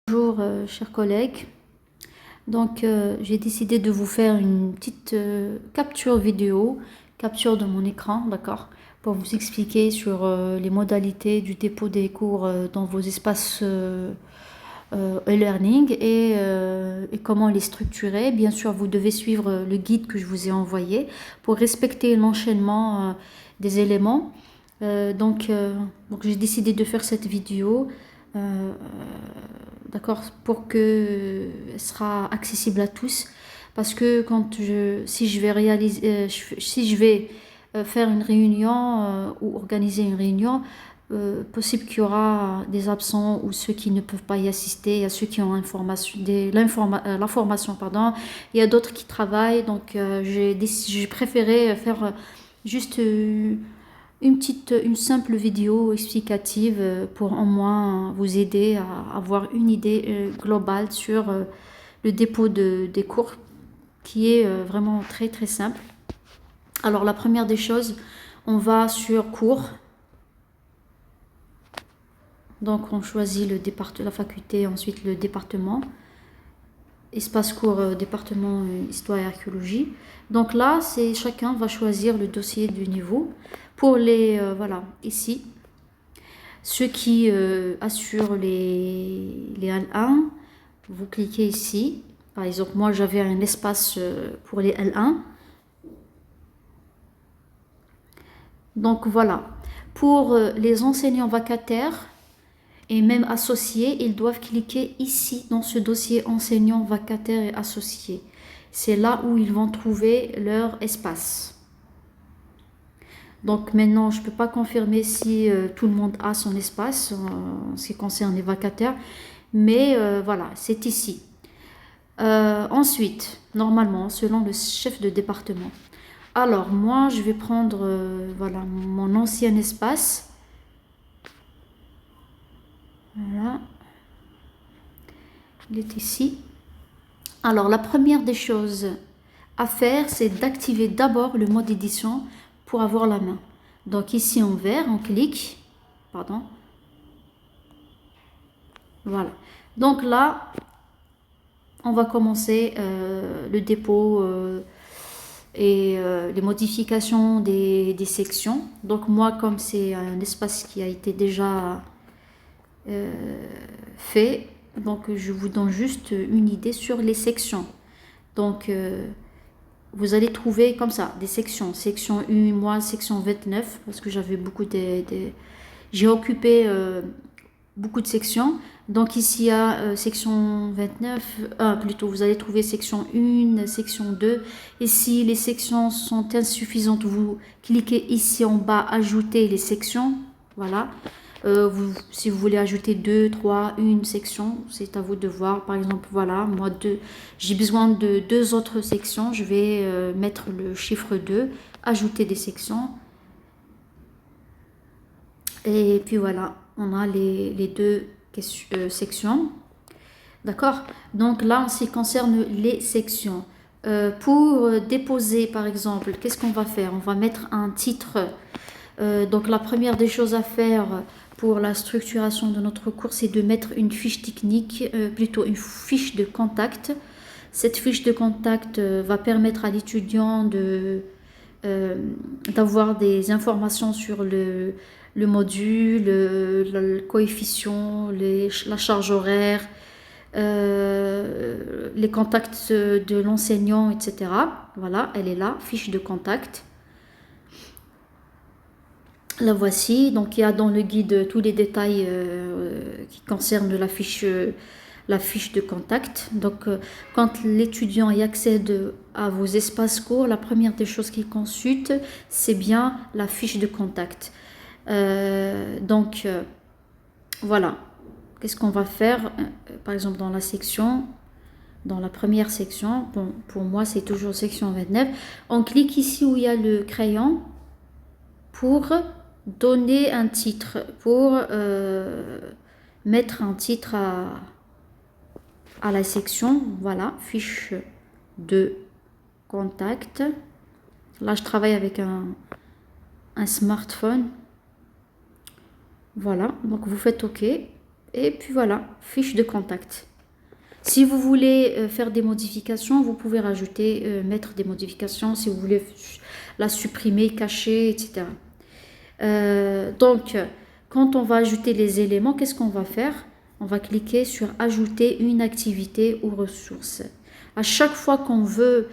Bonjour chers collègues, j'ai décidé de vous faire une petite capture vidéo, capture de mon écran, d'accord, pour vous expliquer sur les modalités du dépôt des cours dans vos espaces e-learning et comment les structurer. Bien sûr, vous devez suivre le guide que je vous ai envoyé pour respecter l'enchaînement des éléments. Donc j'ai décidé de faire cette vidéo. euh, d'accord, pour que elle sera accessible à tous. Parce que si je vais réaliser, si je vais faire une réunion ou organiser une réunion, possible qu'il y aura des absents ou ceux qui ne peuvent pas y assister. Il y a ceux qui ont l'information, pardon. Il y a d'autres qui travaillent. J'ai préféré faire juste une simple vidéo explicative pour au moins vous aider à avoir une idée globale sur le dépôt des cours qui est vraiment très très simple. Alors la première des choses, on va sur cours. Donc on choisit la faculté, ensuite le département. Espace cours, département histoire et archéologie. Donc là, chacun va choisir le dossier du niveau. Pour voilà, ici, ceux qui assurent les L1, vous cliquez ici. Par exemple, moi j'avais un espace pour les L1. Donc voilà. Pour les enseignants vacataires et même associés, ils doivent cliquer ici dans ce dossier enseignants vacataires et associés. C'est là où ils vont trouver leur espace. Donc maintenant, je ne peux pas confirmer si tout le monde a son espace en ce qui concerne les vacataires. Mais voilà, c'est ici. Ensuite, normalement, selon le chef de département. Alors, moi, je vais prendre voilà, mon ancien espace. Voilà. Il est ici. Alors, la première des choses à faire, c'est d'activer d'abord le mode édition pour avoir la main. Donc ici en vert, on clique. Pardon. Voilà. Donc là, on va commencer le dépôt et les modifications des sections. Donc moi, comme c'est un espace qui a été déjà fait, donc je vous donne juste une idée sur les sections. Donc vous allez trouver comme ça des sections. Section 1, moi, section 29, parce que j'avais j'ai occupé beaucoup de sections. Donc ici, il y a section 29, plutôt, vous allez trouver section 1, section 2. Et si les sections sont insuffisantes, vous cliquez ici en bas, ajouter les sections. Voilà. Si vous voulez ajouter 2, 3, une section, c'est à vous de voir. Par exemple, voilà, moi, j'ai besoin de 2 autres sections. Je vais mettre le chiffre 2, ajouter des sections. Et puis voilà, on a les deux sections. D'accord. Donc là, en ce qui concerne les sections, pour déposer, par exemple, qu'est-ce qu'on va faire? On va mettre un titre. Donc la première des choses à faire pour la structuration de notre cours, c'est de mettre une fiche technique, plutôt une fiche de contact. Cette fiche de contact va permettre à l'étudiant d'avoir des informations sur le module, le coefficient, la charge horaire, les contacts de l'enseignant, etc. Voilà, elle est là, fiche de contact. La voici. Donc il y a dans le guide tous les détails qui concernent la fiche de contact. Donc quand l'étudiant y accède à vos espaces cours, la première des choses qu'il consulte, c'est bien la fiche de contact. Voilà. Qu'est-ce qu'on va faire? Par exemple dans la première section, bon, pour moi c'est toujours section 29, on clique ici où il y a le crayon pour donner un titre, pour mettre un titre à la section. Voilà, fiche de contact. Là, je travaille avec un smartphone. Voilà, donc vous faites OK. Et puis voilà, fiche de contact. Si vous voulez faire des modifications, vous pouvez rajouter, mettre des modifications si vous voulez la supprimer, cacher, etc. Donc, quand on va ajouter les éléments, qu'est-ce qu'on va faire? On va cliquer sur ajouter une activité ou ressource. À chaque fois qu'on veut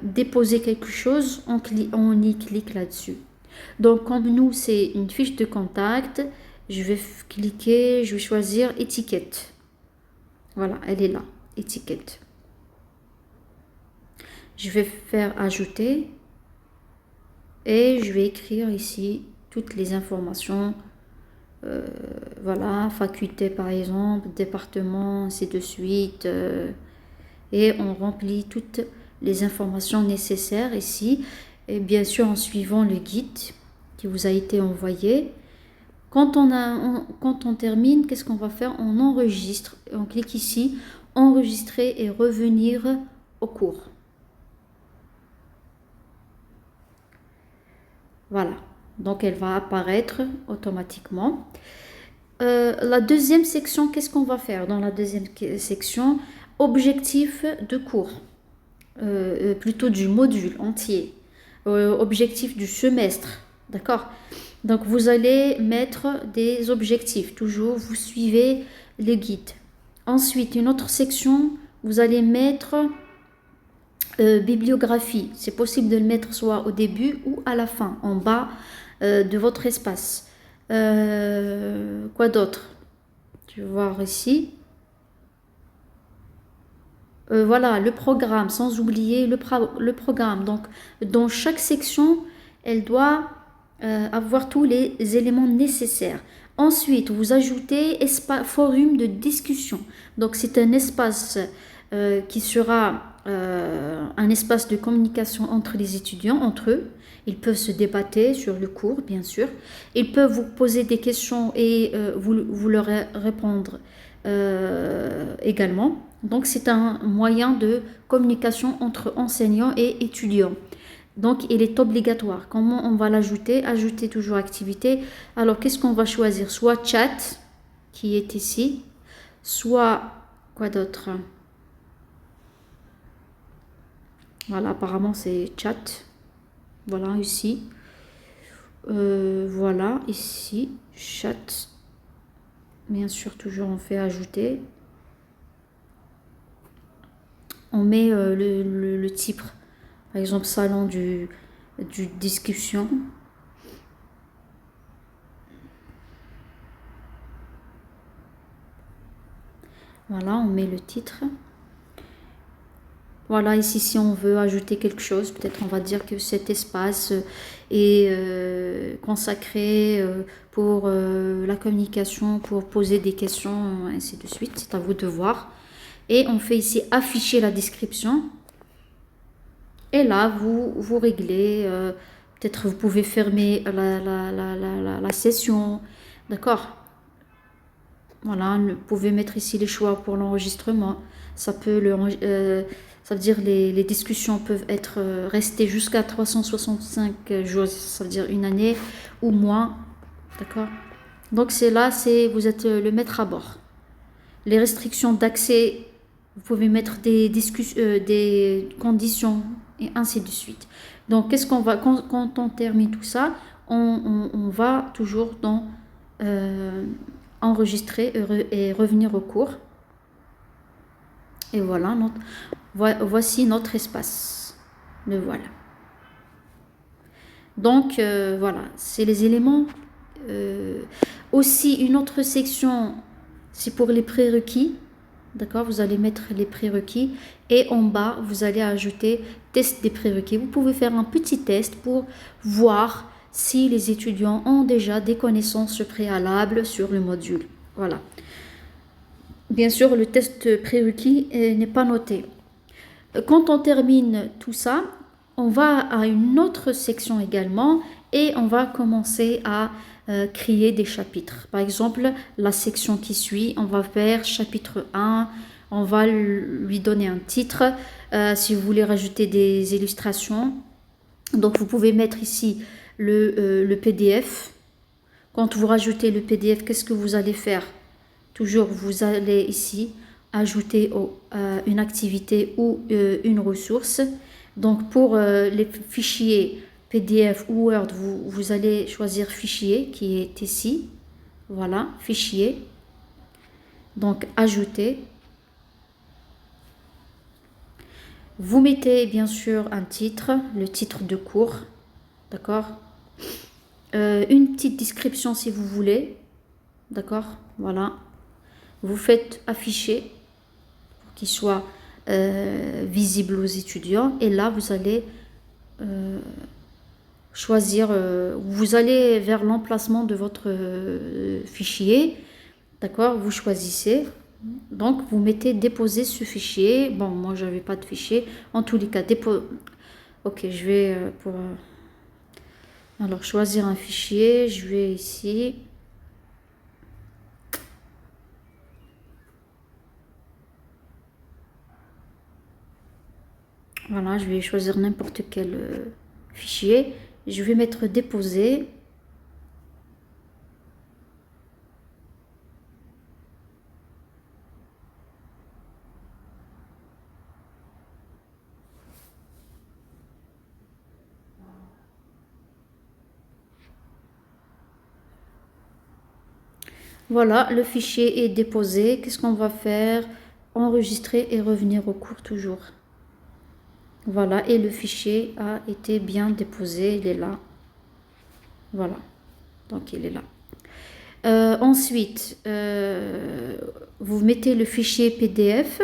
déposer quelque chose, on y clique là-dessus. Donc, comme nous, c'est une fiche de contact, je vais cliquer, je vais choisir étiquette. Voilà, elle est là, étiquette. Je vais faire ajouter et je vais écrire ici toutes les informations. Voilà, faculté par exemple, département, ainsi de suite. Et on remplit toutes les informations nécessaires ici. Et bien sûr, en suivant le guide qui vous a été envoyé. Quand on termine, qu'est-ce qu'on va faire? On enregistre. On clique ici, enregistrer et revenir au cours. Voilà. Donc, elle va apparaître automatiquement. La deuxième section, qu'est-ce qu'on va faire dans la deuxième section? Objectif de cours, plutôt du module entier, objectif du semestre, d'accord? Donc, vous allez mettre des objectifs, toujours, vous suivez le guide. Ensuite, une autre section, vous allez mettre bibliographie. C'est possible de le mettre soit au début ou à la fin, en bas de votre espace. Quoi d'autre? Tu vas voir ici. Voilà, le programme, sans oublier le programme. Donc, dans chaque section, elle doit avoir tous les éléments nécessaires. Ensuite, vous ajoutez forum de discussion. Donc, c'est un espace qui sera un espace de communication entre les étudiants, entre eux. Ils peuvent se débattre sur le cours, bien sûr. Ils peuvent vous poser des questions et vous leur répondre également. Donc, c'est un moyen de communication entre enseignants et étudiants. Donc, il est obligatoire. Comment on va l'ajouter? Ajouter toujours activité. Alors, qu'est-ce qu'on va choisir? Soit chat, qui est ici, soit quoi d'autre? Voilà, apparemment, c'est chat. Voilà, ici. Voilà, ici, chat. Bien sûr, toujours, on fait ajouter. On met le titre, par exemple, salon du discussion. Voilà, on met le titre. Voilà, ici, si on veut ajouter quelque chose, peut-être on va dire que cet espace est consacré pour la communication, pour poser des questions, ainsi de suite. C'est à vous de voir. Et on fait ici afficher la description. Et là, vous réglez. Peut-être vous pouvez fermer la session. D'accord? Voilà, vous pouvez mettre ici les choix pour l'enregistrement. Ça veut dire les discussions peuvent être restées jusqu'à 365 jours. Ça veut dire une année ou moins. D'accord? Donc c'est là, vous êtes le maître à bord. Les restrictions d'accès, vous pouvez mettre des conditions et ainsi de suite. Donc, qu'est-ce qu'on va, quand on termine tout ça, on va toujours dans enregistrer et revenir au cours. Et voilà, voici notre espace. Le voilà. Donc, voilà, c'est les éléments. Aussi, une autre section, c'est pour les prérequis. D'accord, vous allez mettre les prérequis et en bas, vous allez ajouter test des prérequis. Vous pouvez faire un petit test pour voir si les étudiants ont déjà des connaissances préalables sur le module. Voilà. Bien sûr, le test prérequis n'est pas noté. Quand on termine tout ça, on va à une autre section également et on va commencer à créer des chapitres. Par exemple, la section qui suit, on va faire chapitre 1, on va lui donner un titre. Si vous voulez rajouter des illustrations, donc vous pouvez mettre ici le PDF. Quand vous rajoutez le PDF, qu'est-ce que vous allez faire? toujours vous allez ici ajouter une activité ou une ressource. Donc pour les fichiers PDF ou Word, vous allez choisir fichier qui est ici. Voilà, fichier. Donc ajouter. Vous mettez bien sûr un titre, le titre de cours. D'accord? Une petite description si vous voulez. D'accord? Voilà. Vous faites afficher pour qu'il soit visible aux étudiants. Et là, vous allez choisir, vous allez vers l'emplacement de votre fichier. D'accord? Vous choisissez. Donc, vous mettez déposer ce fichier. Bon, moi, je n'avais pas de fichier. En tous les cas, ok, je vais pour... alors, choisir un fichier. Je vais ici. Voilà, je vais choisir n'importe quel fichier. Je vais mettre déposer. Voilà, le fichier est déposé. Qu'est-ce qu'on va faire? Enregistrer et revenir au cours toujours. Voilà, et le fichier a été bien déposé, il est là. Voilà, donc il est là. Ensuite, vous mettez le fichier PDF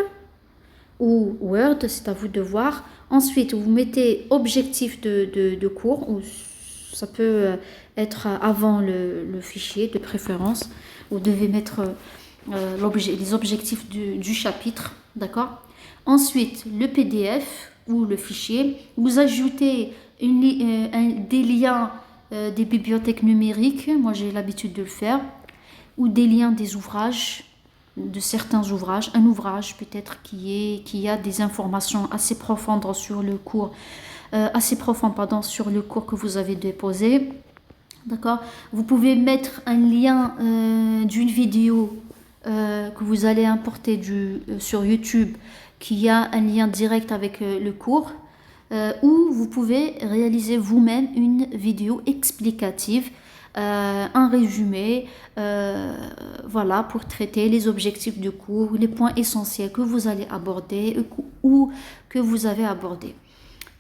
ou Word, c'est à vous de voir. Ensuite, vous mettez objectif de cours, ou ça peut être avant le fichier de préférence. Vous devez mettre les objectifs du chapitre, d'accord? Ensuite, le PDF ou le fichier, vous ajoutez des liens des bibliothèques numériques, moi j'ai l'habitude de le faire, ou des liens des ouvrages, de certains ouvrages, un ouvrage peut-être qui a des informations assez profondes sur le cours, sur le cours que vous avez déposé. D'accord? Vous pouvez mettre un lien d'une vidéo que vous allez importer sur YouTube, qui a un lien direct avec le cours, ou vous pouvez réaliser vous-même une vidéo explicative, un résumé, voilà, pour traiter les objectifs du cours, les points essentiels que vous allez aborder ou que vous avez abordé.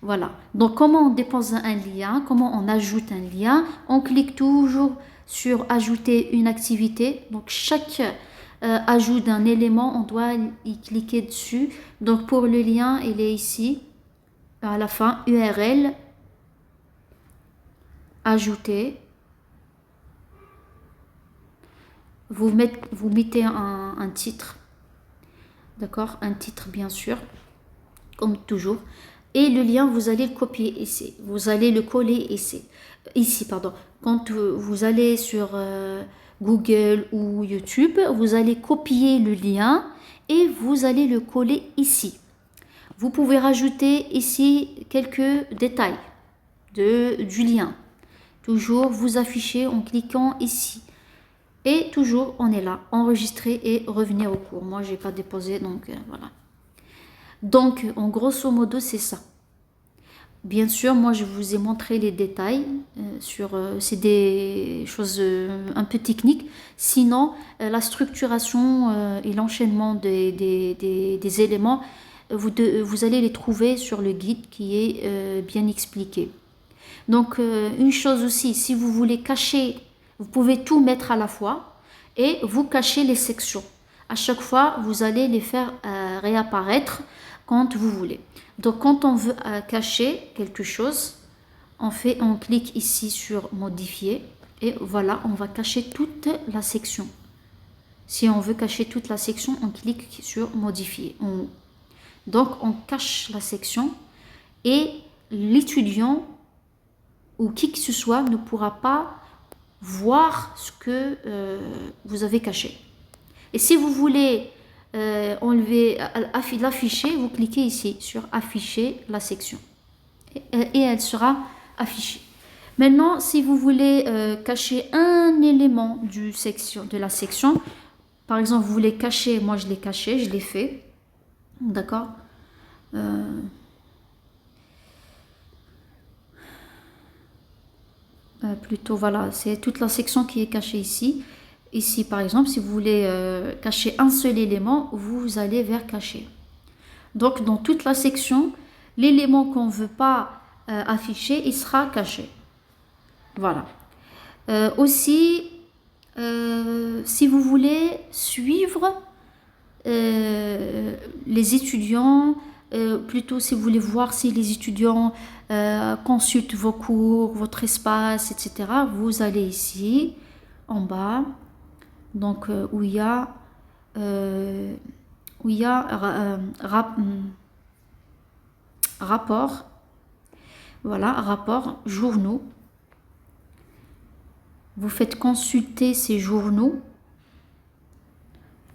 Voilà. Donc, comment on dépose un lien, comment on ajoute un lien? On clique toujours sur ajouter une activité. Donc, chaque ajout d'un élément, on doit y cliquer dessus. Donc, pour le lien, il est ici, à la fin, URL, ajouter. Vous mettez un titre, d'accord? Un titre, bien sûr, comme toujours. Et le lien, vous allez le copier ici. Vous allez le coller ici. Quand vous allez sur Google ou YouTube, vous allez copier le lien et vous allez le coller ici. Vous pouvez rajouter ici quelques détails du lien. Toujours vous affichez en cliquant ici. Et toujours, on est là, enregistrer et revenir au cours. Moi, je n'ai pas déposé, donc voilà. Donc, en grosso modo, c'est ça. Bien sûr, moi, je vous ai montré les détails. C'est des choses un peu techniques. Sinon, la structuration et l'enchaînement des éléments, vous allez les trouver sur le guide qui est bien expliqué. Donc, une chose aussi, si vous voulez cacher, vous pouvez tout mettre à la fois et vous cachez les sections. À chaque fois, vous allez les faire réapparaître quand vous voulez. Donc, quand on veut cacher quelque chose, on clique ici sur modifier et voilà, on va cacher toute la section. Si on veut cacher toute la section, on clique sur modifier. Donc, on cache la section et l'étudiant ou qui que ce soit ne pourra pas voir ce que vous avez caché. Et si vous voulez l'afficher, vous cliquez ici sur afficher la section et elle sera affichée. Maintenant, si vous voulez cacher un élément de la section, Par exemple, vous voulez cacher, moi je l'ai caché, je l'ai fait. D'accord? Plutôt, voilà, c'est toute la section qui est cachée ici. Ici, par exemple, si vous voulez cacher un seul élément, vous allez vers cacher. Donc, dans toute la section, l'élément qu'on ne veut pas afficher, il sera caché. Voilà. Aussi, si vous voulez suivre les étudiants, plutôt si vous voulez voir si les étudiants consultent vos cours, votre espace, etc., vous allez ici, en bas, donc euh, où il y a rapport, voilà, rapport, journaux. Vous faites consulter ces journaux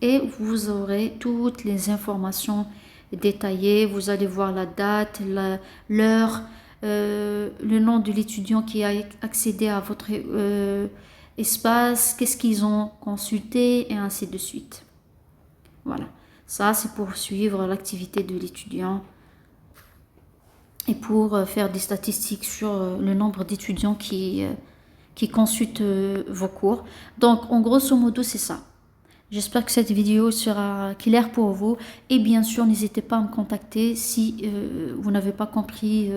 et vous aurez toutes les informations détaillées. Vous allez voir la date, l'heure, le nom de l'étudiant qui a accédé à votre espace, qu'est-ce qu'ils ont consulté et ainsi de suite. Voilà, ça c'est pour suivre l'activité de l'étudiant et pour faire des statistiques sur le nombre d'étudiants qui consultent vos cours. Donc en grosso modo c'est ça. J'espère que cette vidéo sera claire pour vous et bien sûr n'hésitez pas à me contacter si vous n'avez pas compris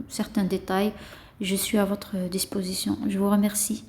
certains détails. Je suis à votre disposition. Je vous remercie.